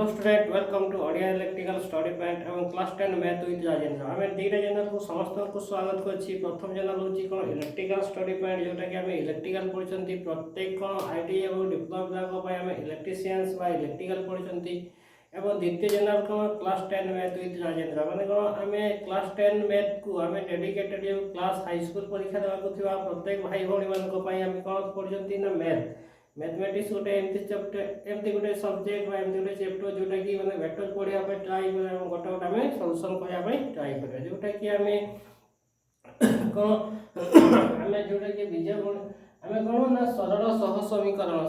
Hello student welcome to Odia electrical study point एवं class 10 math with Rajendra आम दुईटा channel को समस्त को स्वागत करछि। प्रथम चैनल होची कोन इलेक्ट्रिकल स्टडी पॉइंट जोटा कि आम इलेक्ट्रिकल पढिसंती प्रत्येक कोन आईटी एवं डिप्लोमा विभाग पय आम इलेक्ट्रिशियंस बा इलेक्ट्रिकल पढिसंती एवं द्वितीय channel cone class 10 math with Rajendra माने कोन आम क्लास 10 मैथ को आम डेडिकेटेड जो क्लास हाई स्कूल परीक्षा देवा को थिबा प्रत्येक भाई भौणी मान को पय आम कोन पढिसंती ना मैथ मैथमेटिक्स गोटे एमती चैप्टर एमती गोटे सब्जेक्ट बा एमती गोटे चैप्टर जोटा कि माने बेटर पढ़िया पे ट्राई करा गोटे गोटे आमे सॉल्यूशन करया पे ट्राई करा जोटा कि आमे कोन आमे जोटा कि बीजगणित आमे कोन ना सरल सह समीकरण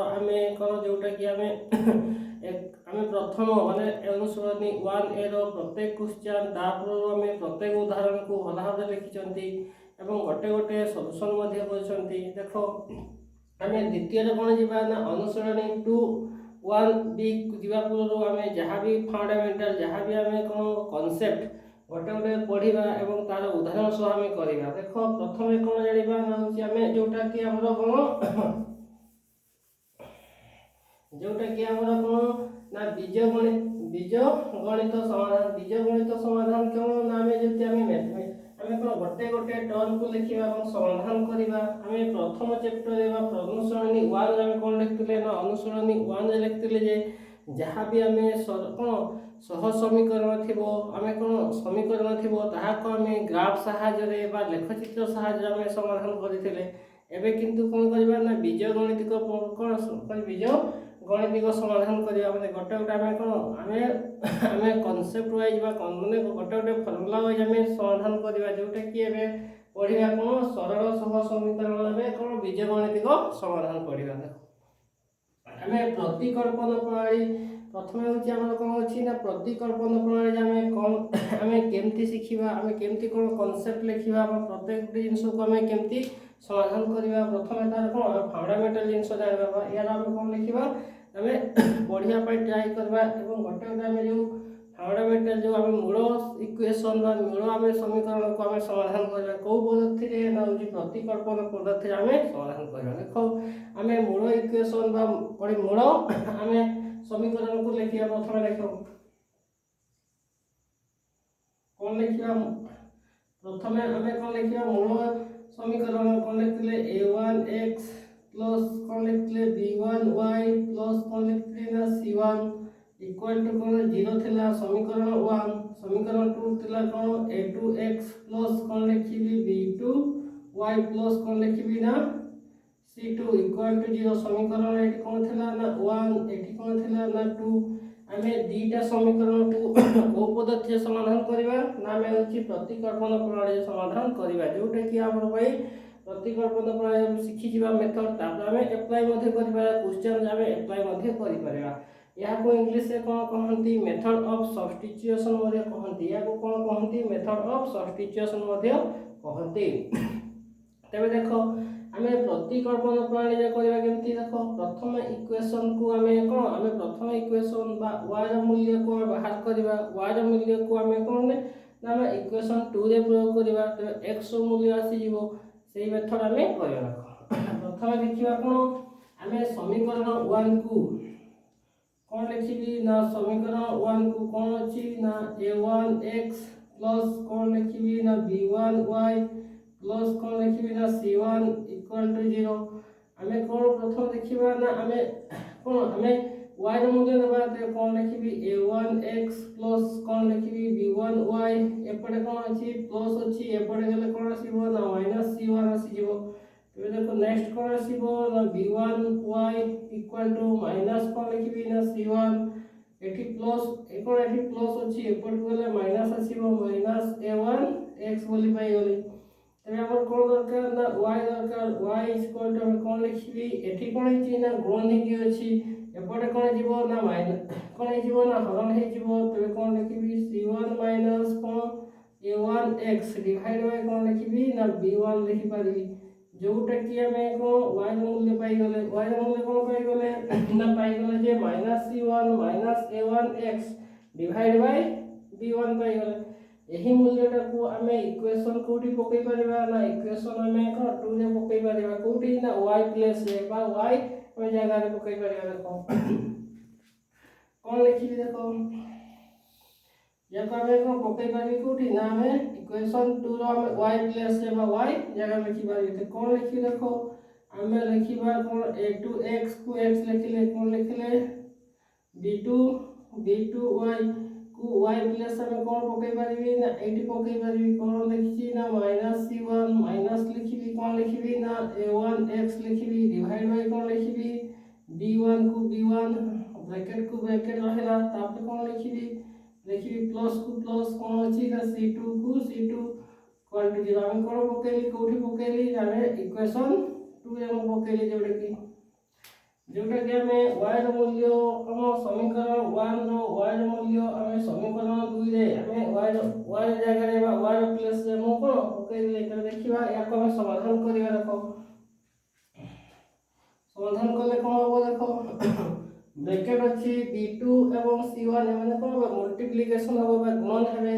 आमे कोन जोटा कि आमे आमे प्रथम माने अनुसरणी 1a रो प्रत्येक क्वेश्चन दापर आमे प्रत्येक उदाहरण को भला भाबे लिखिचंती एवं गोटे गोटे सॉल्यूशन मध्ये करछंती। देखो आमे द्वितीय कोन जीवा ना अनुसरणी 2:1b जीवा पूर्व आमे जहां भी फंडामेंटल जहां भी आमे कोन कांसेप्ट गोटे गोटे पढिबा एवं तार उदाहरण सह आमे करिबा। देखो प्रथमे कोन जानिबा ना होची आमे जोटा कि हमरो कोन ना बीजगणित समाधान कोन ना आमे जति आमे मैथ आमे कोन गोटे गोटे टर्म को लिखिबा और समाधान करिबा। आमे प्रथम चैप्टर एबा अनुसरणी 1 आमे कोन लिखतिले ना अनुसरणी 1 लिखतिले जे जहां भी आमे कोन सह समीकरण थिबो आमे कोन समीकरण थिबो ताहा को आमे ग्राफ सहायता रे बा लेखचित्र सहायता रे आमे समाधान करिथिले। एबे किंतु कोन करिबा ना बीजगणित को कोन बीजगणित समाधान करिया माने गोटे गोटे आमे कोन आमे कांसेप्ट वाइज बा माने गोटे गोटे फार्मूला वाइज आमे समाधान करिबा जोटा कि एबे पढिबा कोन सरल सह समीकरण आमे कोन बीजगणित समाधान करिबा। आमे प्रतिकल्पन प्रणाली प्रथमे होची हमर कोन अछि ना प्रतिकल्पन प्रणाली आमे कोन आमे केमती सिखिबा आमे केमती कोन कांसेप्ट लिखिबा प्रत्येक जिंस को आमे केमती समाधान करिबा। प्रथमे तार कोन फंडामेंटल जिंस जानबा यार आमे कोन लिखिबा आमे पढिया पय ट्राई करबा एवं गोटे गोटे आमे जो फंडामेंटल जो आमे मूल इक्वेशन बा मूल आमे समीकरण को आमे समाधान करबा को पद्धति रे ना होची प्रतिकल्पन पद्धति रे आमे समाधान करबा। देखो आमे मूल इक्वेशन बा पढि मूल आमे समीकरण को लिखिया प्रथमे देखो कोन लिखिया प्रथमे आमे कोन लिखिया मूल समीकरण कोन लिखले a1x प्लस कोन लिखले b1y प्लस कोन लिखले ना c1 इक्वल टू कोन 0 थिला समीकरण 1 समीकरण 2 थिला कोन a2x प्लस कोन लिखिबी b2y प्लस कोन लिखिबी ना c2 इक्वल टू 0 समीकरण एठी कोन थिला ना 1 एठी कोन थिला ना 2 आमे दीटा समीकरण को पद्धति समाधान करिबा ना आमे होची प्रतिकल्पन प्रणाली समाधान करिबा जोटा कि हमर भाई प्रतिकल्पन प्रणाली हम सिखि जिबा मेथड तापर आमे अप्लाई मध्ये करिबा क्वेश्चन आमे अप्लाई मध्ये करि परिबा। या को इंग्लिश से कोन कहंती मेथड ऑफ सब्स्टिट्यूशन मध्ये कहंती या को कोन कहंती मेथड ऑफ सब्स्टिट्यूशन मध्ये कहंती। तबे देखो आमे प्रतिकल्पन प्रणाली जे करिबा केमती देखो प्रथम इक्वेशन को आमे कोन आमे प्रथम इक्वेशन बा y र मूल्य को बाहर करिबा y र मूल्य को आमे कोन ना आमे इक्वेशन 2 रे प्रयोग करिबा त x र मूल्य आसी जिवो सेही मेथड आमे करिबा। प्रथम देखिबा कोन आमे समीकरण 1 को कोन लिखिबी ना समीकरण 1 को कोन अछि ना a1x प्लस कोन लिखिबी ना b1y प्लस कोन लिखिबी ना c1 इक्वल टू 0 आमे कोन प्रथम देखिबा ना आमे y र मूल्य देबा त कोन लिखिबी a1x प्लस कोन लिखिबी b1y एपडे कोन अछि प्लस अछि एपडे गेले कोन आसीबो ना माइनस c1 आसीबो। तबे देखो नेक्स्ट कोन आसीबो ना b1y इक्वल टू माइनस कोन लिखिबी ना c1 एठी प्लस एकोन एठी प्लस अछि एपडे गेले माइनस आसीबो माइनस a1x बोली पाई गेले। तबे हमर कोन दरकार ना y दरकार y इक्वल टू हम कोन लिखिबी एठी कोन अछि ना गुण हेकी अछि एपडे कोन जीवो ना माइनस कोन जीवो ना हरण हे जीवो तबे कोन लिखिबी c1 माइनस कोन a1x डिवाइड बाय कोन लिखिबी ना b1 लिखि पारिबी जोटा कि हमें को y र मूल्य पाई गेले y र मूल्य कोन पाई गेले ना पाई गेले जे -c1 a1x divide bye b1 पाई गेले। एही मूल्यटा को हमें इक्वेशन कोठी पकई परिबा ना इक्वेशन हमें को 2 रे पकई परिबा कोठी ना y प्लस रे बा y ओ जगह रे पकई परिबा देखो कौन लिखी देखो या को हमें को पकई पारी कोठी ना हमें इक्वेशन 2 रो हमें y प्लस लेबा y जगह लिखी पारी तो कौन लिखी देखो हमें लिखिबा कौन a2x को x लिखले कौन लिखले b2y को y प्लस हमें कौन पकई पारी ना 80 पकई पारी कौन लिखी ना -c1 माइनस लिखिबी कौन लिखिबी ना a1x लिखिबी डिवाइड बाय कौन लिखिबी b1 को b1 ब्रैकेट को ब्रैकेट रहेला तापर कौन लिखिबी लिखिबी प्लस को प्लस कौन अछि ना c2 को c2 इक्वल टू 0 हम कोन पकेली कोठी पकेली जाने इक्वेशन 2 रे हम पकेली जोटा कि हमें y रो मूल्य हम समीकरण 1 रो y रो मूल्य हमें समीकरण 2 रे हमें y जगह रे y रो प्लस रे हम कोन पकेली एकर देखिबा या को हम समाधान करिवा देखो समाधान करले कोन हो देखो ब्रैकेट अछि b2 एवं c1 एमने कोन मल्टीप्लिकेशन हो बा गुणन हेबे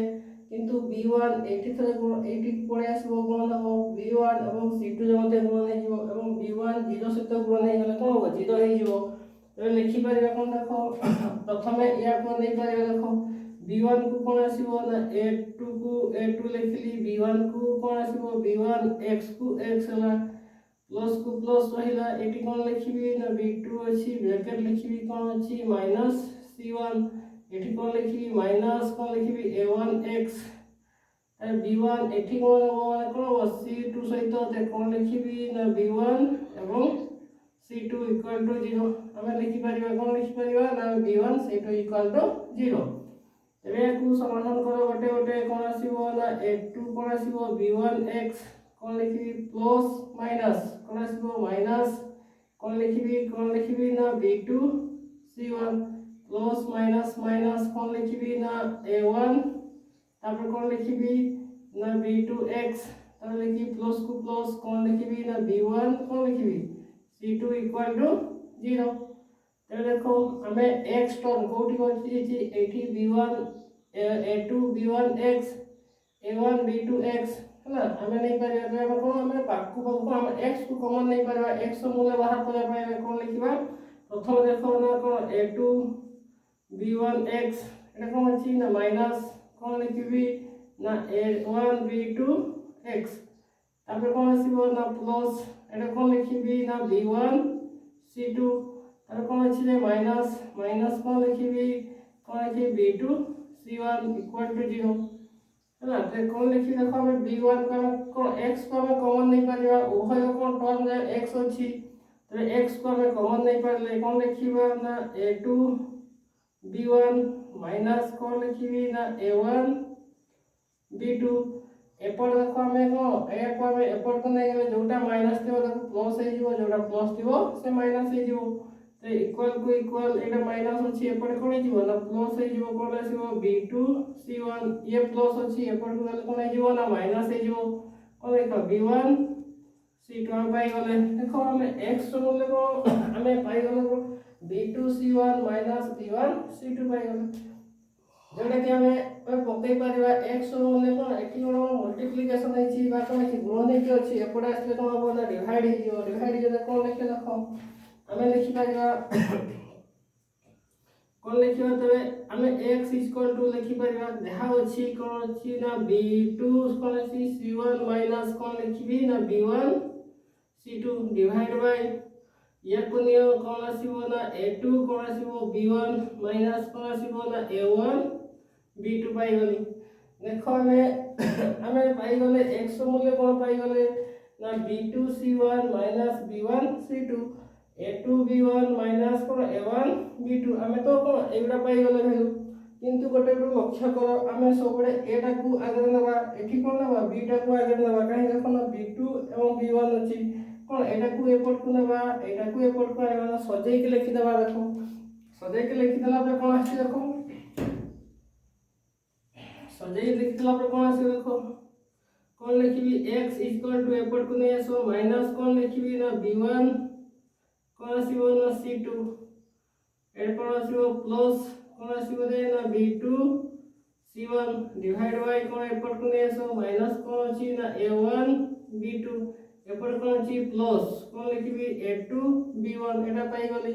किंतु b1 80 थरे गुण 80 पळे आसीबो गुणन हो b1 एवं c2 जे मते गुणन हे जिवो एवं b1 0 सहित गुणन हे गले कोन हो 0 हे जिवो तो लिखि परिबा कोन देखो प्रथमे या को नै परिबा देखो b1 को कोन आसीबो ना a2 को a2 लिखली b1 को कोन आसीबो b1 x को x हला प्लस को प्लस रहिला एटी कोन लिखिबी ना b2 अछि ब्रैकेट लिखिबी कोन अछि माइनस c1 एटी कोन लिखिबी माइनस कोन लिखिबी a1x और b1 एटी कोन माने कोन c2 सहित ते कोन लिखिबी ना b1 एवं c2 इक्वल टू 0 हमें लिखि परिबा कोन लिखि परिबा ना b1 c2 इक्वल टू 0 तबे को समाधान करो गोटे गोटे कोन आसीबो ना a2 कोन आसीबो b1x कोन लिखिबी प्लस माइनस कोन आसीबो माइनस कोन लिखिबी ना b2 c1 plus minus minus कोन लिखिबी ना a1 तापर कोन लिखिबी ना b2x तापर लिखि प्लस को प्लस कोन लिखिबी ना b1 cone लिखिबी c2 equal to 0 तबे देखो हमें x टर्म कोठी होची एठी b1 a2 b1x a1 b2x है ना हमें नहीं परिया तो हम कोन हमें बाकू बाकू हम x को कॉमन नहीं परबा x को मूल्य बाहर करे पाए कोन लिखिबा प्रथम देखो ना कोन a2 b1x एटा कोन अछि ना माइनस कोन लिखिबी ना a1 b2x तापर कोन आसीबो ना प्लस एटा कोन लिखिबी ना b1 c2 तापर कोन अछि ने माइनस माइनस कोन लिखिबी b2 c1 इक्वल टू 0 है ना तो कौन लिखि देखो हमें b1 का कोन x को हमें कॉमन नहीं परिबा उभय कोन टर्म जे x अछि तो x को हमें कॉमन नहीं परले कौन लिखिबा ना a2 b1 माइनस कौन लिखिबी ना a1 b2 एपट देखो हमें को ए को हमें एपट को नहीं गले जोटा माइनस थिबो देखो प्लस हे जिवो जोटा प्लस थिबो से माइनस हे जिवो तो इक्वल को इक्वल एटा माइनस अछि एपट कोन जिवो ना प्लस हे जिवो कोन आसीबो b2 c1 ये प्लस अछि एपट को गले कोन हे जिवो ना माइनस हे जिवो कोन देखो b1 c2 हम पाई गले देखो हमें x रो मूल्य को हमें पाई गले b2 c1 minus b1 c2 पाई गले जोटा कि हमें पकई परिबा x रो मूल्य को एठी कोन मल्टीप्लिकेशन है छी बा कोन छी गुणन है कि अछि एपट आसले कोन हो ना डिवाइड हे जिवो डिवाइड जे कोन लिखे देखो हमें लिखि परिबा कोन लिखिबा तबे हमें x लिखि परिबा देहा अछि कोन अछि ना b2 कोन अछि c1 माइनस कोन लिखिबी ना b1 c2 डिवाइड बाय या कोनियो कोन आसीबो ना a2 कोन आसीबो b1 माइनस कोन आसीबो ना a1 b2 पाई गली देखो हमें पाई गले x मूल्य कोन पाई गले ना b2 c1 minus b1 c2 a2 b1 minus कोन a1 b2 हमें तो कोन एगुडा पाई गले भैलू किंतु गोटे गोटे लक्ष्य करो हमें सबले एटा को आगे नबा एठी कोन नबा b टा को आगे नबा काहे देखो ना b2 एवं b1 अछि कोन एटा को एपट को नबा एटा को एपट को आगे सजाई के लिखि दबा देखो सजाई के लिखि दला पे कोन आसी देखो सजाई लिखि दला पे कोन आसी देखो कोन लिखिबी x एपट को नै आसो माइनस कोन लिखिबी ना b1 कोन आसीबो ना c2 एरपर आसीबो प्लस कोन आसीबो दे ना b2 c1 डिवाइड बाय कोन एपट को नै आसो माइनस कोन अछि ना a1 b2 एपट कोन अछि प्लस कोन लिखिबी a2 b1 एटा पाई गली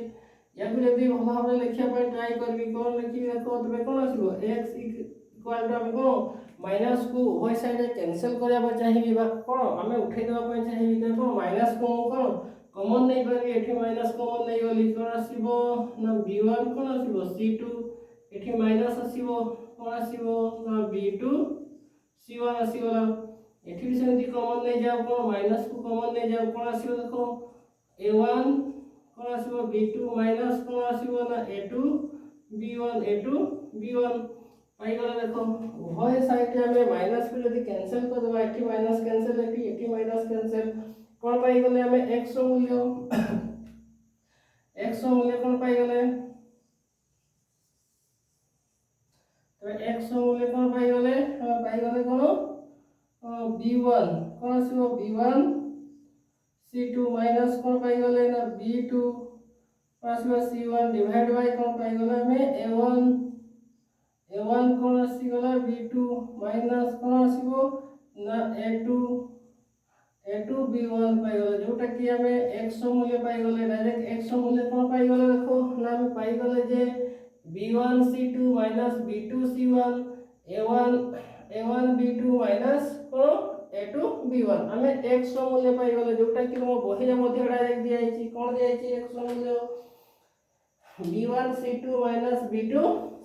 या जदि भल भाव लिखा ट्राए करी कौन लिखी देखो तेज कौन आसो एक्स इक्वाल टू आम कौन माइनस को उभय साइड कैनसल करने चाहिए कौन आम उठे देवाई चाहिए देखो माइनस को कौन कमन नहीं पारि ये माइनस कमन नहीं गली कौन आसो ना b1 कौन आसो c2 ये माइनस आसो कौन आसो ना b2 c1 आसीगला ये भी सेमती कमन नहीं जाओ कौन माइनस को कमन नहीं जाओ कौन आसो देखो a1 कौन आसो b2 माइनस कौन आसो ना a2 b1 पाई गला देखो उभय साइड में माइनस को यदि कैंसिल कर दबा एठी माइनस कैंसिल एठी माइनस कैंसिल कौन पाई गले हमें x रो मूल्य x रो मूल्य कौन पाई गले तो x रो मूल्य कौन पाई गले कौन b1 कौन आसीबो b1 c2 माइनस कौन पाई गले ना b2 आसीबो c1 डिवाइड बाय कौन पाई गले हमें a1 कौन आसीगला b2 माइनस कौन आसीबो ना a2 b1 पाई गले जोटा कि हमें x रो मूल्य पाई गले डायरेक्ट x रो मूल्य कौन पाई गले देखो ना हम पाई गले जे b1 c2 minus b2 c1 a1 b2 minus कौन a2 b1 हमें x रो मूल्य पाई गले जोटा कि हम बहिरे मध्य डायरेक्ट दिया आइछि कौन दिया आइछि x रो मूल्य b1 c2 minus b2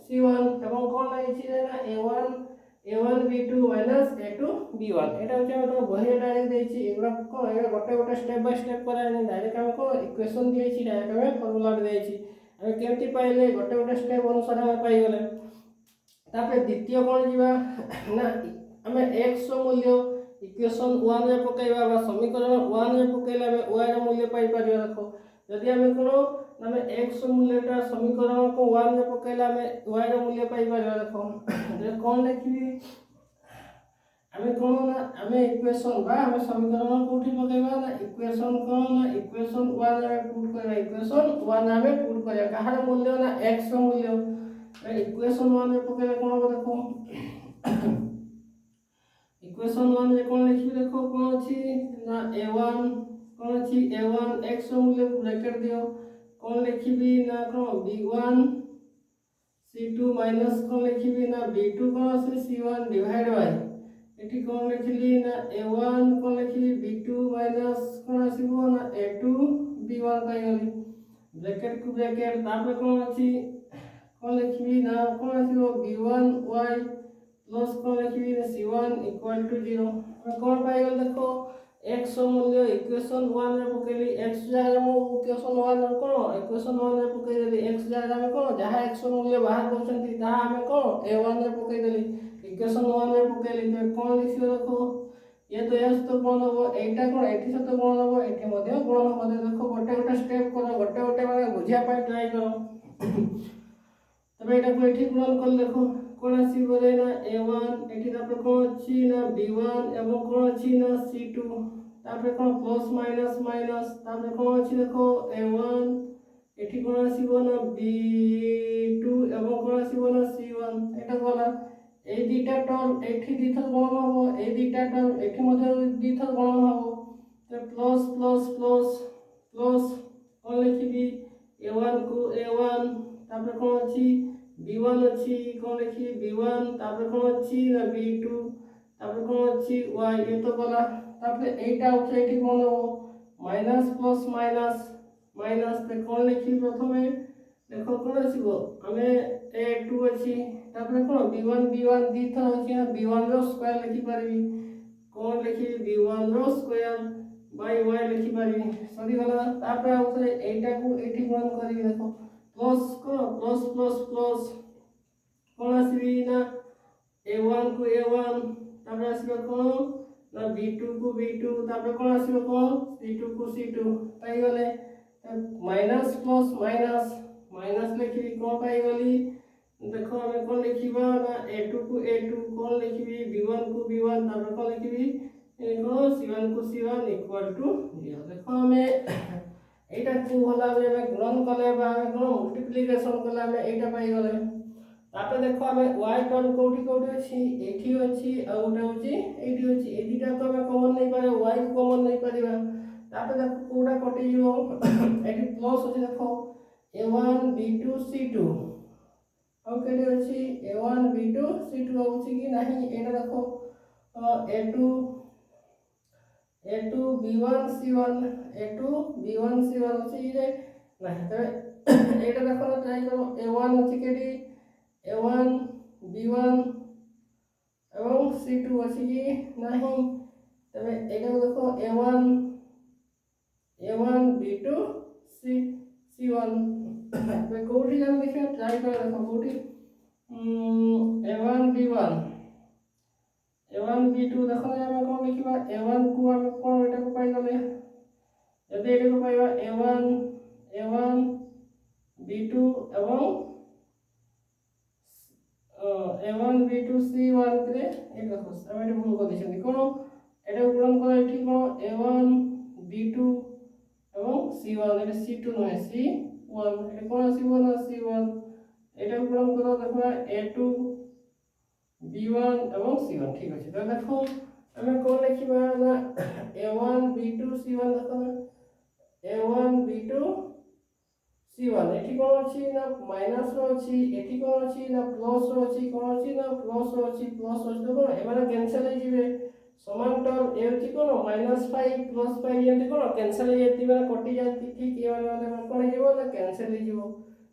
c1 एवं कौन आइछि ना a1 b2 minus a2 b1 एटा होचे हम तो बहिरे डायरेक्ट देछि एगुडा कोन एगुडा गोटे गोटे स्टेप बाय स्टेप करानी डायरेक्ट हम कोन इक्वेशन दियछि डायरेक्ट हम फार्मूला देछि हम केमति पाइले गोटे गोटे स्टेप अनुसार हम पाई गले तापर द्वितीय कोन जीवा ना हमें x रो मूल्य इक्वेशन 1 रे पकाइबा बा समीकरण 1 रे पकाइला हमें y रो मूल्य पाई परिबा देखो यदि हमें कोन हमें x रो मूल्यटा समीकरण को 1 रे पकाइला हमें y रो मूल्य पाई परिबा देखो जे कोन लिखिबी हमें कोन ना हमें इक्वेशन बा हमें समीकरण कोठी पकाइबा ना इक्वेशन कोन ना इक्वेशन 1 रे पुट करबा इक्वेशन 1 रे पुट करबा कहार मूल्य ना x रो मूल्य इक्वेशन 1 रे पकाइला कोन देखो इक्वेशन 1 रे कोन लिखिबी देखो कोन अछि ना a1 कोन अछि a1 x रो मूल्य ब्रैकेट दियो कोन लिखिबी ना कोन b1 c2 माइनस कोन लिखिबी ना b2 कोन अछि c1 डिवाइड बाय एठी कोन लिखिली ना a1 कोन लिखिबी b2 माइनस कोन आसीबो ना a2 b1 पाई गली ब्रैकेट को ब्रैकेट तापर कोन अछि कोन लिखिबी ना कोन आसीबो b1 y प्लस कोन लिखिबी c1 इक्वल टू 0 कोन पाई गल देखो x रो मूल्य इक्वेशन 1 रे पकेली x जगह मो इक्वेशन 1 रे कोन इक्वेशन 1 रे पके देली x जगह में कोन जहां x रो मूल्य बाहर करछंती ता हमें कोन a1 रे पके देली इक्वेशन 1 रे पकेली तो कोन लिखियो देखो ये तो s तो कोन हो एटा कोन एठी से तो कोन हो एठी मध्ये कोन हो देखो गोटे गोटे स्टेप करो गोटे गोटे माने बुझिया पाई ट्राई करो तबे एटा को एठी गुणन कर देखो कोन आसी बोले ना a1 एठी तापर कोन अछि ना b1 एवं कोन अछि ना c2 तापर कोन प्लस माइनस माइनस तापर कोन अछि देखो a1 एठी कोन आसीबो ना b2 एवं कोन आसीबो ना c1 एटा गला ए दुटा टर्म एठी दिथर गणन हो ए दुटा टर्म एठी मध्ये दिथर गणन हो तो प्लस प्लस प्लस प्लस कोन लिखिबी a1 को a1 तापर कोन अछि b1 अछि कोन लिखि b1 तापर कोन अछि ना b2 तापर कोन अछि y ये तो गला तापर एटा उठे एठी कोन हो माइनस प्लस माइनस माइनस पे कोन लिखि प्रथमे देखो कोन आसीबो हमें a2 अछि तापर कोन b1 दी थर अछि ना b1 रो स्क्वायर लिखि परबी कोन लिखि b1 row square by y लिखि परबी सरी गला तापर उठे एटा को एठी गुणन करी देखो प्लस को प्लस प्लस प्लस कोन आसीबी ना a1 को a1 तापर आसीबो कोन ना b2 को b2 तापर कोन आसीबो कोन c2 को c2 पाई गले माइनस प्लस माइनस माइनस लिखिबी कोन पाई गली देखो हमें कोन लिखिबा ना a2 को a2 कोन लिखिबी b1 को b1 तापर कोन लिखिबी कोन c1 को c1 इक्वल टू 0 देखो हमें एटा को होला हमें गुणन कले बा हमें कोन मल्टीप्लिकेशन कले हमें एटा पाई गले तापर देखो हमें y टर्म कोठी कोठी अछि एठी अछि आ ओटा अछि एठी अछि ए दिटा तो हमें कॉमन नहीं पारे y को कॉमन नहीं परिबा तापर देखो कोडा कटि जिवो एठी प्लस अछि देखो A1 B2 C2 ଆଉ କେଟେ ଅଛି A1 B2 C2 होछि कि नाही एटा देखो A2 B1 C1 A2 B1 C1 होछि जे नाही तबे एटा देखो ट्राई करो A1 होछि केडी A1 B1 एवं C2 होछि कि नाही तबे एटा देखो A1 B2 C1 तबे कोठी हम देखियो ट्राई कर देखो कोठी A1 B1 A1 B2 देखो हम कोन लिखिबा A1 को हम कोन एटा को पाई गले यदि एटा को पाइबा A1 B2 एवं A1 B2 C1 करे ए देखो हम एटा भूल कर दिछन कोन एटा गुणन कर एठी कोन A1 B2 एवं C1 एटा C2 नहे C1 एटा कोन C1 C1 एटा गुणन करो देखो A2 B1 एवं C1 ठीक अछि तो देखो हमें कोन लिखिबा ना A1 B2 C1 देखो A1 B2 C1 एठी कोन अछि ना माइनस रो अछि एठी कोन अछि ना प्लस रो अछि कोन अछि ना प्लस रो अछि देखो एमाने कैंसिल हो जिवे समान टर्म ए अछि कोन -5 +5 एंती कोन कैंसिल हो जेती बा कटि जाती ठीक ए वाला कोन हो जिवो ना कैंसिल हो जिवो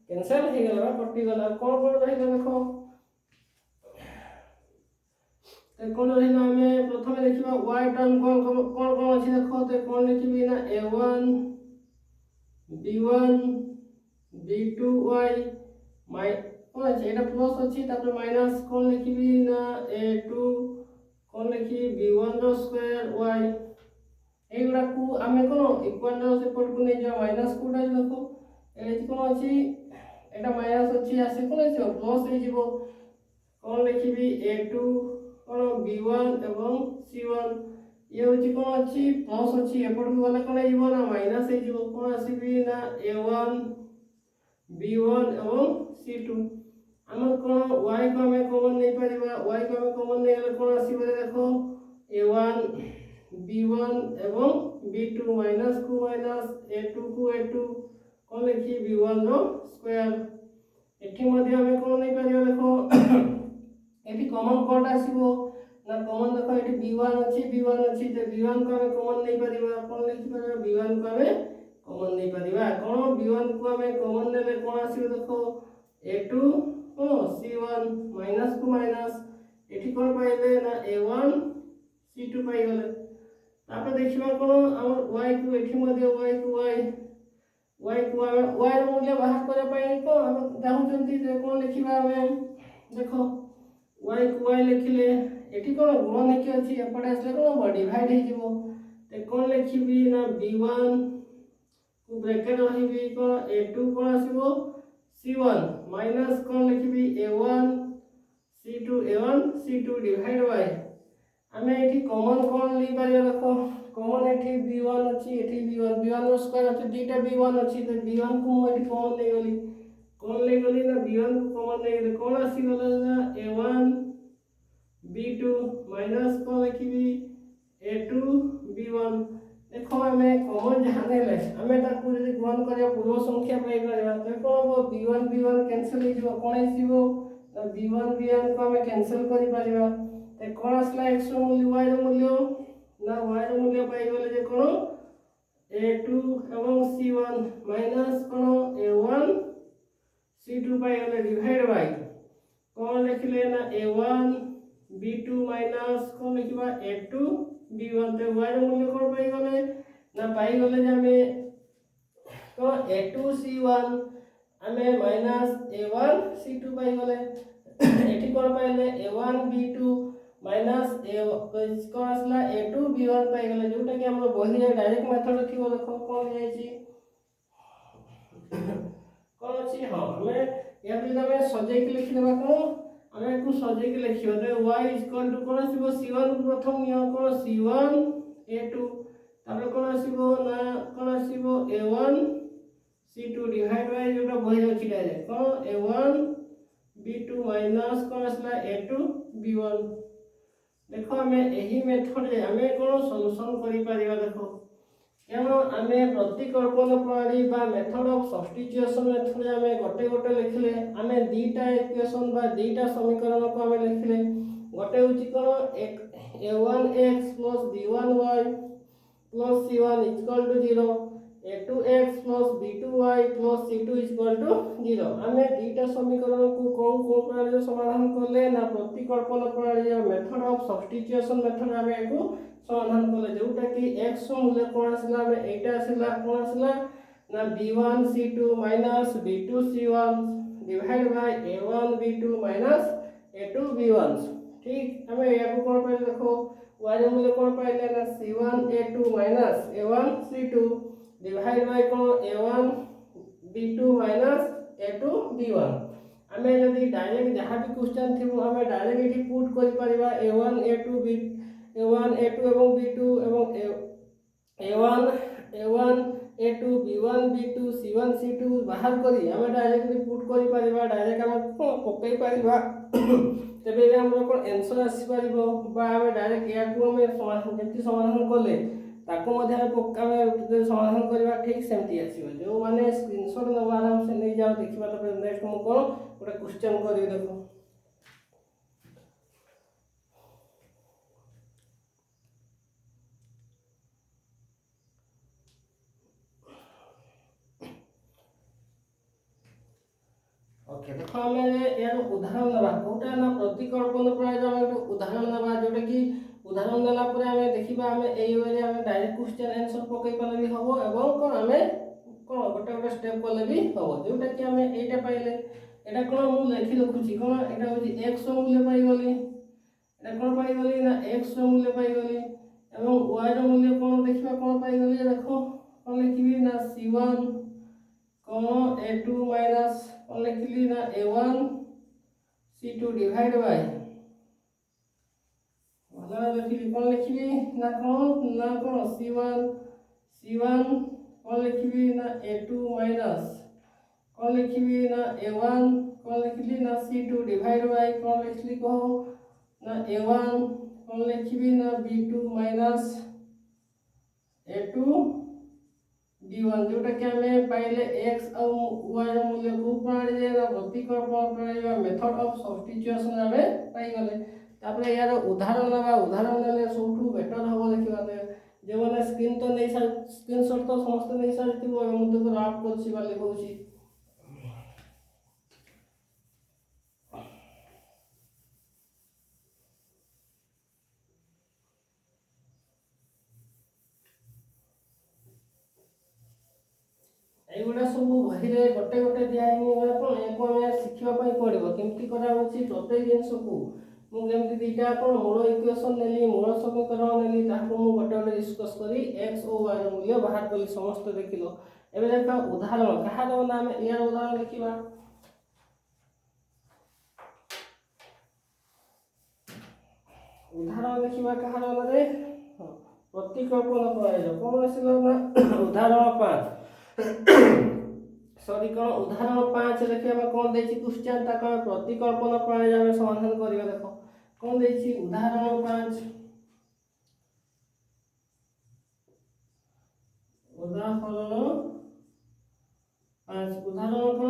कैंसिल हो गेला कटि गला कोन रहिला देखो ते कोन रहिला हमें प्रथम देखिबा y टर्म कोन अछि देखो ते कोन लिखिबी ना A1 B1 B2 y कोन अछि एटा प्लस अछि तापर माइनस कोन लिखिबी ना A2 कोन लिखि B1 रो स्क्वायर y एगुडा को हमें कोन इक्वल रो से पट को नै जा माइनस कोडा देखो एठी कोन अछि एटा माइनस अछि आसे कोन अछि प्लस हे जिवो कोन लिखिबी A2 कोन B1 एवं C1 ये होची कोन अछि प्लस अछि एपट को गला कोन जिवो ना माइनस हे जिवो कोन आसीबी ना A1 B1 एवं C2 हम कोन y को हमें कॉमन नै परिबा y को हमें कॉमन नै गले कोन आसीबो देखो A1 B1 एवं B2 माइनस को माइनस A2 को A2 कोन लिखि B1 रो स्क्वायर एठी मध्ये हमें कोन नै परिबा देखो एठी कॉमन कोड आसीबो ना कॉमन देखो एठी B1 अछि ते B1 को हमें कॉमन नै परिबा कोन लिखि परिबा B1 को हमें कॉमन नै परिबा कोन B1 को हमें कॉमन नेले कोन आसीबो देखो A2 C1 माइनस को माइनस एठी कोन पाइले ना A1 C2 पाइ गले तापर देखिबा कोन हमर y को एठी मध्ये y को हमें y रो मूल्य बाहर करे पई को हम चाहूचंती जे कोन लिखिबा हमें देखो y को y लिखिले एठी कोन गुणन हेकी अछि एपटे आसले कोन डिवाइड हे जिवो ते कोन लिखिबी ना B1 को ब्रैकेट रहिबी कोन A2 कोन आसीबो C1 माइनस कोन लिखिबी A1 C2 डिवाइड बाय हमें एठी कॉमन कोन ली पारिबा देखो कॉमन एठी B1 अछि एठी B1 रो स्क्वायर अछि दीटा B1 अछि ते B1 को मु एठी कॉमन ले गली ना B1 को कॉमन ले गली कोन आसी गला ना A1 B2 माइनस कोन लिखिबी A2 B1 देखो हमें कॉमन जहां नेले हमें ताकू यदि गुणन करिया पूर्व संख्या पाई परिबा तो कोन B1 कैंसिल हो जिवो कोन आसीबो ना B1 को हमें कैंसिल करि परिबा ते कोन आसला x रो मूल्य y रो मूल्य ना y रो मूल्य पाई गले जे कोन A2 एवं C1 माइनस कोन A1 C2 पाई गले डिवाइड बाय कोन लिखले ना A1 B2 माइनस कोन लिखबा A2 B1 ते y रो मूल्य कोन पाई गले ना पाई गले जे हमें कोन A2 C1 हमें माइनस A1 C2 पाई गले एठी कोन पाइले A1 B2 माइनस कोन आसला A2 B1 पाई गले जोटा कि हमर बही डायरेक्ट मेथड थिबो देखो कोन जाय छी कोन अछि हां हमें या फिर हमें सजे के लिखि देबा कोन हमें को सजे के लिखियो दे y कोन आसीबो C1 को प्रथम नियम कोन C1 A2 तापर कोन आसीबो ना कोन आसीबो A1 C2 डिवाइड बाय जोटा बही अछि डायरेक्ट कोन A1 B2 माइनस कोन आसला A2 B1 देखो हमें एही मेथड रे हमें कोन सॉल्यूशन करि परिबा देखो तेणु आम प्रतिकल्पन प्रणाली बा मेथड ऑफ सब्स्टिट्यूशन मेथड आम गोटे गोटे लिखले आम दीटा इक्वेशन बा दीटा समीकरण को आम लिखले गोटे हूँ कौन a1x plus b1y plus c1 equal to 0 a2x plus b2y plus c2 equal to 0 आम दीटा समीकरण को कौन कौन प्रणाली समाधान कले ना प्रतिकल्पन प्रणाली मेथड ऑफ सब्स्टिट्यूशन मेथड आम को समाधान कले जोटा कि x मूल्य कौन आसला आम एटा आसला कौन आसला ना b1 c2 minus b2 c1 divide by a1 b2 minus a2 b1 ठीक आम या कौन पाइले देखो y मूल्य कौन पाइले ना c1 a2 minus a1 c2 divide bye कौन a1 b2 minus a2 b1 आम जदि डायरेक्ट जहाँ भी क्वेश्चन थी आम डायरेक्ट ये पुट कर परिबा a1 a2 b a1 a2 एवं b2 एवं a1 a1 a2 b1 b2 c1 c2 बाहर करी आम डायरेक्ट पुट कर परिबा डायरेक्ट आम पकई परिबा तेबे हमर कोन आंसर आसी परिबो बा आम डायरेक्ट या को हम समाधान कले ताको मध्ये हम पक्का समाधान करबा ठीक सेमती आसीबो जो माने स्क्रीनशॉट नबा आराम से नै जाओ देखिबा त नेक्स्ट हम कोन गोटे क्वेश्चन करी देखो ओके देखो आम यार उदाहरण नबा कोटा ना प्रतिकल्पन प्रणाली आम उदाहरण नबा जोटा कि उदाहरण नेला परे आम देखिबा आम एई वे आम डायरेक्ट क्वेश्चन आंसर पकई पाले भी हबो एवं कोन आम कोन गोटे गोटे स्टेप कले भी हबो जोटा कि आम एटा पाइले एटा कोन मु लिखि रखुची कोन एटा होची x मूल्य पाई गली एटा कोन पाई गली ना x मूल्य पाई गली एवं y रो मूल्य कोन देखिबा कोन पाई गली देखो कोन लिखिबी ना c1 कोन a2 माइनस कोन लिखिली ना a1 c2 डिवाइड बाय वाला लिखिली कोन लिखिबी ना कोन c1 कोन लिखिबी ना a2 माइनस कोन लिखिबी ना a1 कोन लिखिली ना c2 डिवाइड बाय कोन लिखिली को ना a1 कोन लिखिबी ना b2 माइनस a2 b1 जोटा कि हमें पाइले x और y रो मूल्य को प्रणाली जेना प्रतिकल्पन प्रणाली मेथड ऑफ सब्स्टिट्यूशन हमें पाई गले तापरे यार उदाहरण नबा उदाहरण नेले सबठू बेटर हबो देखिबा जे माने स्क्रीन तो नै स्क्रीनशॉट तो समस्त नै सारिथिबो मु तो राफ करछि बा लिखौछि एगुड़ा सब बही गोटे गोटे दिखाई कौन एक शिखा पड़ो केमती कराऊँ प्रत्येक जिनस को मुझे दीटा कौन मूल इक्वेशन नेली मूल समीकरण नेली गोटे गोटे डिस्कस कर एक्स और वाई मूल्य बाहर कली समस्त देख लो एवं देखा उदाहरण कहार ना आम यार उदाहरण देखा उदाहरण देखा कहार प्रतिकल्पन प्रणाली कौन आसला ना उदाहरण 5 सॉरी कौन उदाहरण 5 देखिए कौन देखि क्वेश्चन ता कौन प्रतिकल्पन प्रणाली आम समाधान करिया देखो कौन देखि उदाहरण 5 उदाहरण कौन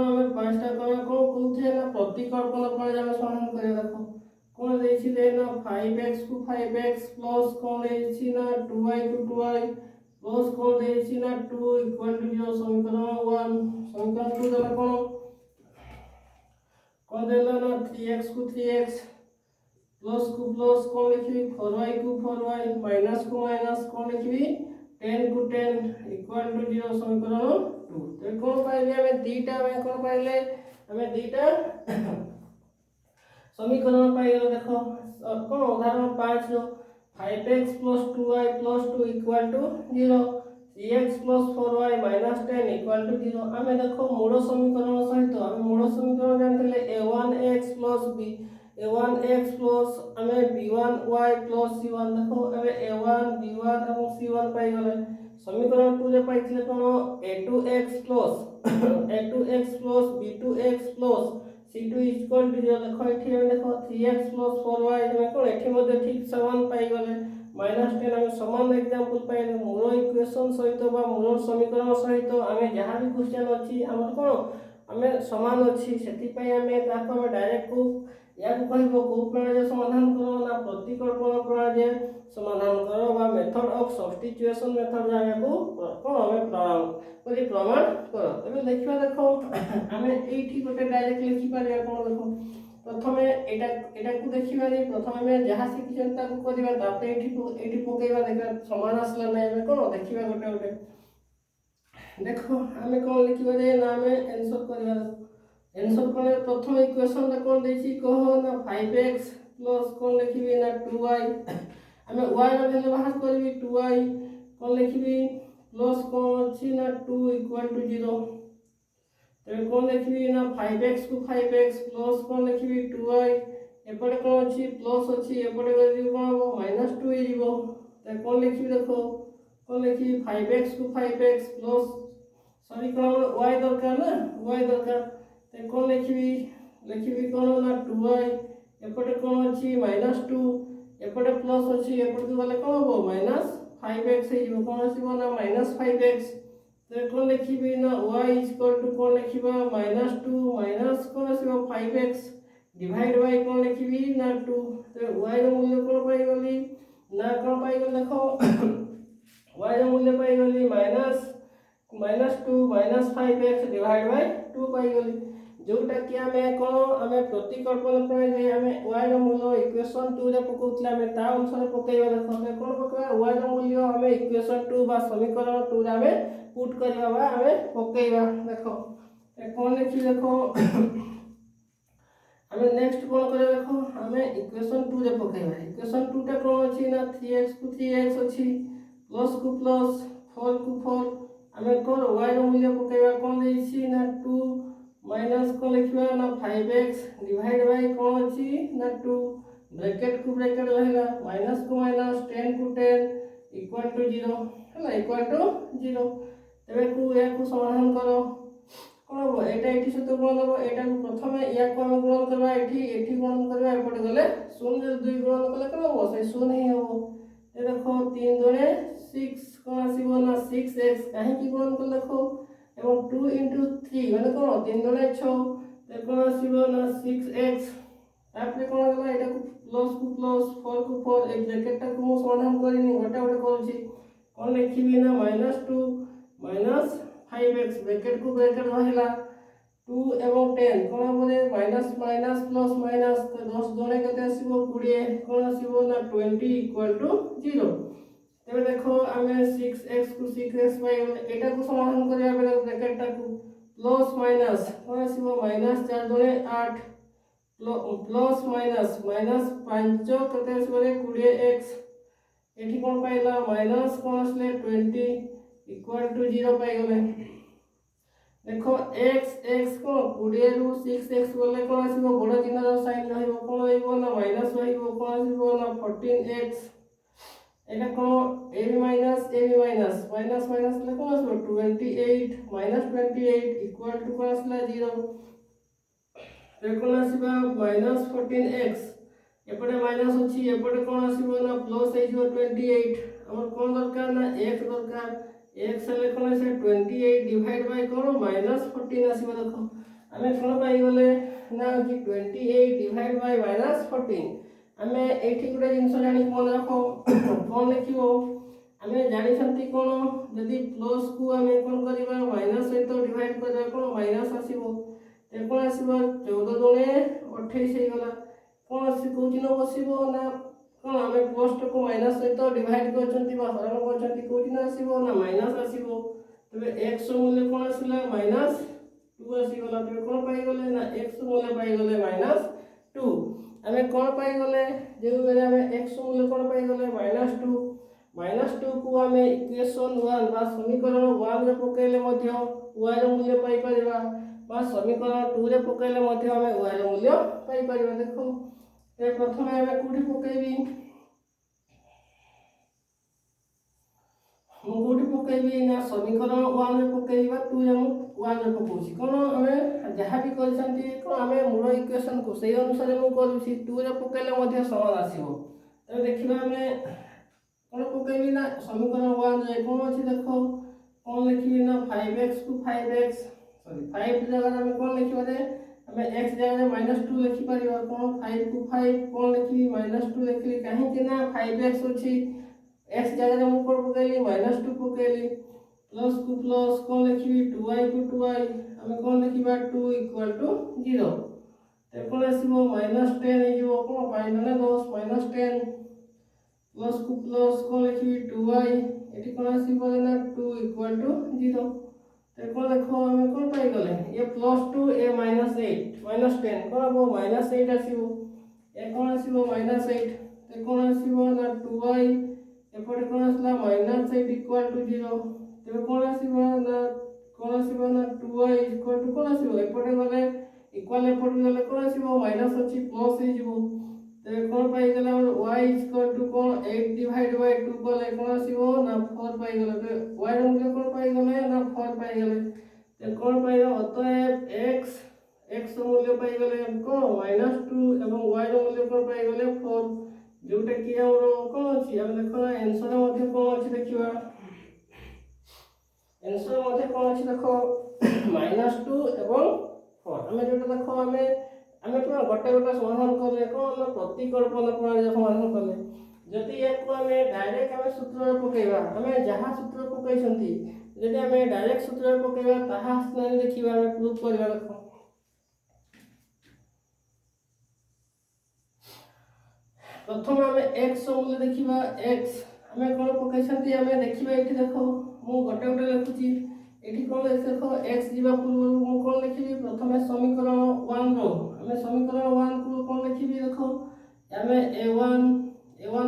आम 5टा कौन कोथे ना प्रतिकल्पन प्रणाली आम समाधान करिया देखो कौन देखि देना 5x को 5x प्लस कौन देखि ना 2y को 2y प्लस कौन देछि ना 2 इक्वल टू 0 समीकरण 1 समीकरण 2 देला कौन देला ना 3x को 3x प्लस को प्लस कौन लिखबी 4y को 4y माइनस को माइनस कौन लिखबी 10 को 10 इक्वल टू 0 समीकरण 2 तो कौन पाइले हमें दीटा में कौन पाइले हमें दीटा समीकरण पाइले देखो कौन उदाहरण 5 रो 5x plus 2y plus 2 equal to 0 3x plus 4y minus 10 equal to 0 आमे देखो मूल समीकरण सहित आमे मूल समीकरण जानथिले a1x plus b a1x plus आमे b1y plus c1 देखो आमे a1 b1 और c1 पाई गले समीकरण 2 रे पाइथिले कोन a2x plus b2x plus c2 equal to 0 देखो एठी हम देखो 3x plus 4y हम कोन एठी मध्ये ठीक समान पाई गले -10 आम सामान एग्जांपल पाइले मूल इक्वेशन सहित बा मूल समीकरण सहित आम जहाँ भी क्वेश्चन अच्छी आम कौन आम सामान अच्छी से आम डायरेक्ट को या कह कौ प्रणाली समाधान कर ना प्रतिकल्पन प्रणाली समाधान कर बा मेथड ऑफ सब्स्टिट्यूशन मेथड को कौन आम प्रमाण कर तबे देखिबा देखो आम एठी गोटे डायरेक्ट लिखि पारिया कौन देखो प्रथम एटा को देखिबा रे प्रथम आम जहाँ शिखिछन ताको करिबा तापर एठी पकेइबा देखा समान आसला नै आम कौन देखिबा गोटे गोटे देखो आम कौन लिखिबा रे ना आम आंसर करिबा आंसर कोने प्रथम इक्वेशन रे कोन देछि कह ना 5x प्लस कोन लिखिबी ना 2y आमे y रो वैल्यू बाहर करबी 2y कोन लिखिबी प्लस कोन अछि ना 2 = 0 तो कोन लिखिबी ना 5x को 5x प्लस कोन लिखिबी 2y एपटे कोन अछि प्लस अछि एपटे वैल्यू कोन हो -2 हे जिवो तो कोन लिखिबी देखो कोन लिखिबी 5x को 5x प्लस सॉरी कोन y दरकार ना y दरकार तो कौन लिखिबी कौन ना 2y एपटे कौन अछि -2 एपटे प्लस अछि एपटे गले कौन हो -5x हे जिवो कौन आसीबो ना -5x तो कौन लिखिबी ना y = कौन लिखिबा -2 माइनस कौन आसीबो 5x डिवाइड बाय कौन लिखिबी ना 2 तो y रो मूल्य कौन पाई गली ना कौन पाई गली देखो y रो मूल्य पाई गली -2 -5x डिवाइड बाय 2 पाई गली जोटा कि आमे कोन आमे प्रतिकल्पन प्रणाली आमे y रो मूल्य इक्वेशन 2 रे पकोतला आमे ता अनुसार पकेइबा देखो आमे कोन पकेइबा y रो मूल्य आमे इक्वेशन 2 बा समीकरण 2 रे आमे पुट करबा बा आमे पकेइबा देखो ए कोन लिखि देखो आमे नेक्स्ट कोन करे देखो आमे इक्वेशन 2 रे पकेइबा इक्वेशन 2 टा कोन अछि ना 3x को 3x अछि प्लस को प्लस 4 को 4 आमे कोन y रो मूल्य पकेइबा कोन देछि ना 2 माइनस को लिखिबा ना 5x डिवाइड बाय कोन अछि ना 2 ब्रैकेट को ब्रैकेट रहला माइनस को माइनस 10 को 10 इक्वल टू 0 हला इक्वल टू 0 तबे को या को समाधान करो कोन हो एटा एठी सतो कोन हो एटा को प्रथमे या को हम गुणन करबा एठी गुणन करबा एपटे गले 0 रे 2 गुणन कले कोन हो से 0 ही हो ए देखो 3 दुने 6 कोन आसीबो ना 6x काहे की गुणन कर देखो एवं 2 * 3 माने कोन 3 दुने 6 ते कोन आसीबो ना 6x तापरे कोन गला एटा को प्लस 4 को 4 ए ब्रैकेट टा को समाधान करिनी गोटे गोटे करूची कोन लिखिबी ना -2 -5x ब्रैकेट को ब्रैकेट रहला 2 एवं 10 कोन बोले माइनस माइनस प्लस माइनस तो 10 दुने कते आसीबो 20 कोन आसीबो ना 20 = 0 तबे देखो आमे 6x को 6x पाई एटा को समाधान करिया बेले ब्रैकेट टा को प्लस माइनस कोन आसीबो -4 दुने 8 प्लस माइनस -5 कते आसीबो 20x एठी कोन पाइला माइनस कोन आसले 20 = 0 पाई गले देखो x को 20 रु 6x गले कोन आसीबो बड़ चिन्ह रो साइन रहइबो कोन होइबो ना माइनस होइबो कोन आसीबो ना 14x Etah cone a minus minus ले कोन आसीबो 28 -28 इक्वल टू कोन आसला 0 तो कोन आसीबा -14x एपटे माइनस अछि एपटे कोन आसीबो ना प्लस हे जो 28 हमर कोन दरकार ना x दरकार x ले कोन से 28 डिवाइड बाय कोन -14 आसीबो देखो हमें कोन पाई गले ना कि 28 डिवाइड बाय -14 हमें एठी गुडे जिंस जानि कोन रखो कोन लिखिबो हमें जानि छंती कोन यदि प्लस को हमें कोन करबा माइनस से तो डिवाइड करबा कोन माइनस आसीबो ते कोन आसीबो 14 दुने 28 हे गला कोन आसी को चिन्ह बसिबो ना कोन हमें प्लस को माइनस से तो डिवाइड करछंती बा हरण करछंती को चिन्ह आसीबो ना माइनस आसीबो तबे x मूल्य कोन आसीला -2 आसी गला तबे कोन पाई गले ना x मूल्य पाई गले -2 हमें कोन पाई गले जे बेले हमें x मूल्य कोन पाई गले -2 को हमें इक्वेशन 1 बा समीकरण 1 रे पकेले मध्ये y रो मूल्य पाई परिबा बा समीकरण 2 रे पकेले मध्ये हमें y रो मूल्य पाई परिबा देखो ए प्रथम हमें कोठी पकेबी हम कोठी पकेबी ना समीकरण 1 रे पकेबा 2 रे 1 रे पकोछि कोन हमें जहा भी करछंती कोन हमें मूल इक्वेशन को सही अनुसार हम करूछि 2 रे पकेले मध्ये समान आसीबो त देखिबा हमें कौन पकेबी ना समीकरण 1 रे कौन अछि देखो कौन लिखिबी ना 5x को 5x सॉरी 5 जगह में कौन लिखिबा रे हमें x जगह में -2 लिखि परिबा कौन 5 को 5 कौन लिखिबी -2 लिखली काहे कि ना 5x अछि x जगह में मैं कौन पकेली -2 पकेली प्लस को प्लस कौन लिखिबी 2y को 2y हमें कौन लिखिबा 2 = 0 ते कौन आसीबो -10 हे जिवो कौन 5 ने 10 -10 प्लस को प्लस कौन लिखिबी 2y एठी कौन आसीबो ना 2 = 0 ते कौन देखो हमें कौन पाई गले ये +2 ए -8 -10 कौन हो -8 आसीबो ए कौन आसीबो -8 ते कौन आसीबो ना 2y एपटे कौन आसला -8 = 0 ते कौन आसीबो ना 2y = कौन आसीबो एपटे गले इक्वल एपटे गले कौन आसीबो माइनस अछि प्लस हे जिवो ते कौन पाई गला y = कौन 8 डिवाइड बाय 2 गले कौन आसीबो ना 4 पाई गले ते y ର मूल्य कौन पाई गले ना 4 पाई गले ते कौन पाई अतएव x ର मूल्य पाई गले कौन -2 एवं y ର मूल्य कौन पाई गले 4 जोटा कि हमरो कौन अछि हम देखो आंसर मध्ये कौन अछि देखिबा आंसर मध्ये कौन अछि देखो -2 एवं 4 हमें जोटा देखो हमें पूरा गोटे गोटे समाधान करले कौन ना प्रतिकल्पन प्रणाली समाधान करले जदि एक को हमें डायरेक्ट हमें सूत्र पकेबा हमें जहां सूत्र पकैछंती जदि हमें डायरेक्ट सूत्र पकेबा ताहा स्नान देखिबा हमें प्रूफ करबा देखो प्रथम हमें x ର मूल्य देखिबा x हमें कोन पकैछंती हमें देखिबा एठी देखो मु गोटे गोटे लिखुची एठी कोन देखो x जीवा पूर्व मु कोन लिखिबी प्रथमे समीकरण 1 रो हमें समीकरण 1 को कोन लिखिबी देखो हमें a1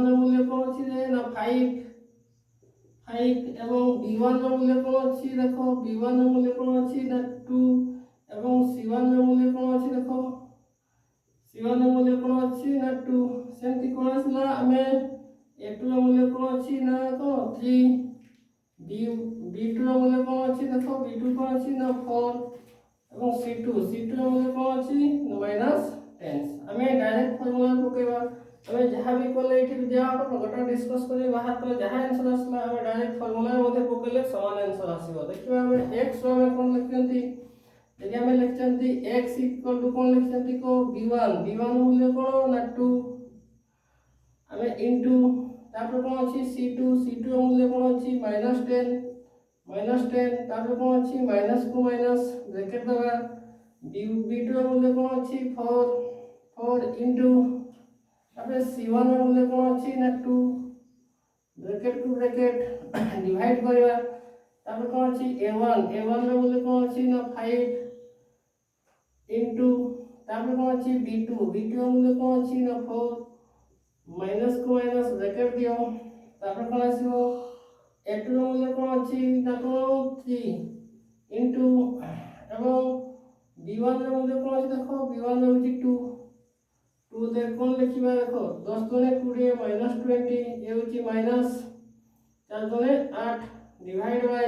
ର मूल्य कोन अछि रे ना 5 एवं b1 ର मूल्य कोन अछि देखो b1 ର मूल्य कोन अछि ना 2 एवं c1 ର मूल्य कोन अछि देखो c1 ର मूल्य कोन अछि ना 2 सेमति कोन आसला हमें a2 ର मूल्य कोन अछि ना कोन 3 b2 ର मूल्य कोन अछि देखो b2 कोन अछि ना 4 एवं c2 ର मूल्य कोन अछि -10 हमें डायरेक्ट फार्मूला पकेबा हमें जहां भी कोले एठी दिया हो गोटा डिस्कस करी बाहर कर जहां आंसर आसला हमें डायरेक्ट फार्मूला मध्ये पकेले समान आंसर आसीबो देखिबा हमें x रो हमें कोन लिखचंती यदि हमें लिखचंती x = कोन लिखचंती को b1 मूल्य कोन ना 2 हमें इनटू तापर कोन अछि c2 रो मूल्य कोन अछि -10 तापर कोन अछि माइनस को माइनस ब्रैकेट दबा b2 रो मूल्य कोन अछि 4 इनटू तापर c1 रो मूल्य कोन अछि ना 2 ब्रैकेट को ब्रैकेट डिवाइड करबा तापर कोन अछि a1 रो मूल्य कोन अछि ना 5 इनटू तापर कोन अछि b2 रो मूल्य कोन अछि ना 4 माइनस को माइनस ब्रैकेट दियो तापर कोन आसीबो a2 रो मूल्य कोन अछि ना 3 इनटू एवं b1 रो मूल्य कोन अछि देखो b1 रो अछि 2 दे कोन लिखिबा देखो 10 दुने 20 -20 ए होची माइनस 4 दुने 8 डिवाइड बाय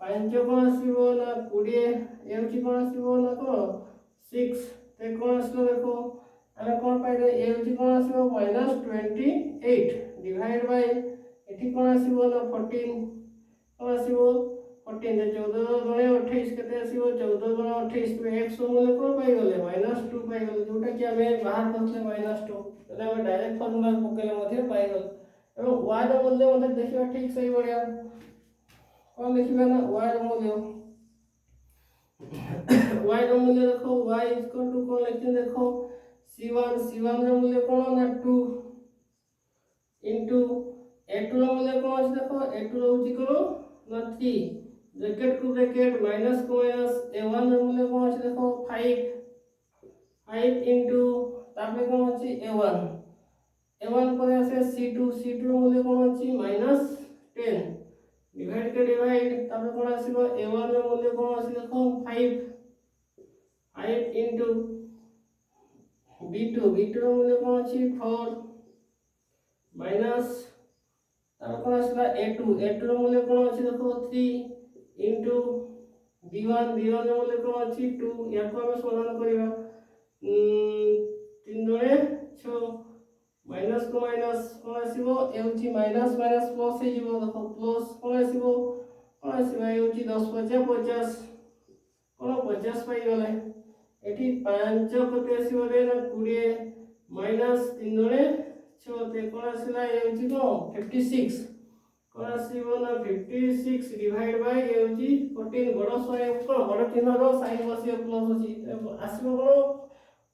5 कोन आसीबो ना 20 ए होची कोन आसीबो ना को 6 ते कोन आसीबो देखो हमें कोन पाइले ए होची कोन आसीबो -28 डिवाइड बाय एठी कोन आसीबो ना 14 कोन आसीबो 14 दे 14 दुने 28 केते आसीबो 14 दुने 28 पे x रो मूल्य कोन पाई गले -2 पाई गले जोटा कि हमें बाहर करथले -2 तले हमें डायरेक्ट फार्मूला पकेले मध्ये पाई गले एवं y रो मूल्य मध्ये देखिबा ठीक सही बढ़िया कोन देखिबा ना y रो मूल्य देखो y = कोन लिखते देखो c1 रो मूल्य कोन ना 2 इनटू a2 रो मूल्य कोन अछि देखो a2 रो होची कोन ना 3 ब्रैकेट को ब्रैकेट माइनस को माइनस a1 रो मूल्य कोन अछि देखो 5 इनटू तापर कोन अछि a1 पर आसे c2 रो मूल्य कोन अछि -10 डिवाइड के डिवाइड तापर कोन आसीबो a1 रो मूल्य कोन अछि देखो 5 इनटू b2 रो मूल्य कोन अछि 4 माइनस तापर कोन आसला a2 रो मूल्य कोन अछि देखो 3 इनटू b1 रो मूल्य कोन अछि 2 या को हम समाधान करिबा 3 दुने 6 माइनस को माइनस कौन आसीबो एउची माइनस माइनस प्लस हे जीवो देखो प्लस कौन आसीबो 10 50 50 कौन 50 पाई गले एठी 5 कते आसीबो रे ना 20 माइनस 3 दुणे 6 ते कौन आसीला एउची को 56 कौन आसीबो ना 56 डिवाइड बाय एउची 14 बड़ सय को बड़ चिन्ह रो साइन बसियो प्लस अछि आसीबो को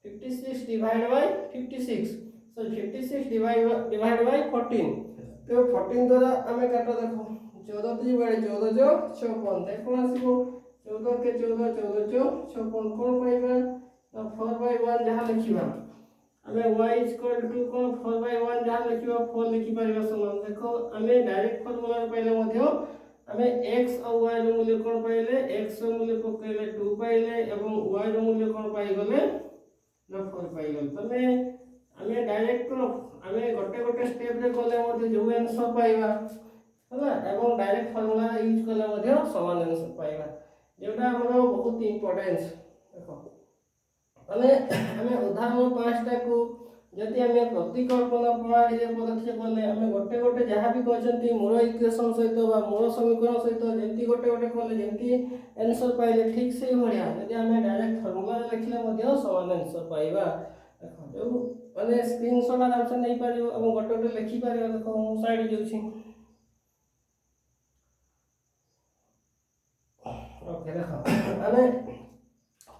56 divide by 56 so 56 divided by 14 तो 14 द्वारा हमें काटो देखो 14 3 बड़े 14 जो 56 देखो आसीबो 14 के 14 14 जो 56 कोन पाइबा ना 4/1 जहां लिखिबा हमें y कोन 4/1 जहां लिखिबा 4 लिखि परिबा समान देखो हमें डायरेक्ट फार्मूला पाइले मध्य हमें x और y रो मूल्य कोन पाइले x रो मूल्य पकइले 2 पाइले एवं y रो मूल्य कोन पाइ गले ना 4 पाइ गले तमे हमें डायरेक्ट हमें गोटे गोटे स्टेप रे गले मते जो आंसर पाइबा हला एवं डायरेक्ट फार्मूला यूज करले मते समान आंसर पाइबा जेटा हमरो बहुत इंपोर्टेंस देखो माने हमें उदाहरण 5 टा को जति हमें प्रतिकल्पना प्रणाली रे पदक्षेप करले हमें गोटे गोटे जहां भी कहचंती मूल इक्वेशन सहित बा मूल समीकरण सहित जेंती गोटे गोटे करले जेंती आंसर पाइले ठीक से बढ़िया यदि हमें डायरेक्ट फार्मूला रे लिखले मते समान आंसर पाइबा देखो जो माने स्क्रीनशॉट आराम से नहीं पारियो अब गोटे गोटे लिखि पारियो देखो मो साइड जोछि ओके देखो माने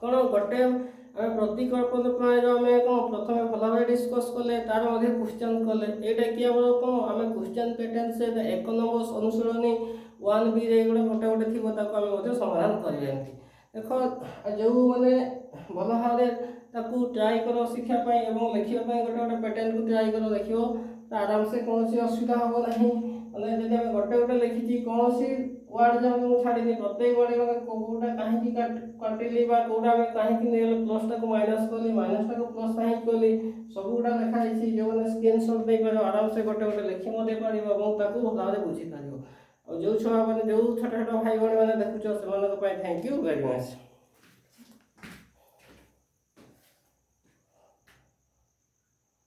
कोन गोटे हम प्रतिकल्पना प्रणाली हमें कोन प्रथमे भला भाई डिस्कस करले तार मध्ये क्वेश्चन करले एटा कि हमर कोन हमें क्वेश्चन पैटर्न से एक नंबर अनुसरणी 1b रे गोटे गोटे थिबो ताको हम मध्ये समाधान करियंती देखो जो माने भला भाबे ताकू ट्राई करो शिक्षा पाई एवं लिखिया पाई गोटे गोटे पैटर्न को ट्राई करो देखियो तो आराम से कोनसी असुविधा हो नाही माने जदि हम गोटे गोटे लिखिची कोनसी वर्ड जब हम छाडी प्रत्येक वर्ड में कोटा काहे की काटिली बा कोटा में काहे की नेल प्लस टा को माइनस करली माइनस टा को प्लस काहे करली सब गुडा लिखा आइछि जो माने स्क्रीनशॉट दे पारो आराम से गोटे गोटे लिखि म दे पारिबो एवं ताकू भलारे बुझी पारिबो और जो छुआ माने जो छोटा छोटा भाई बहन माने देखुछो सेमानक पाई थैंक यू वेरी मच।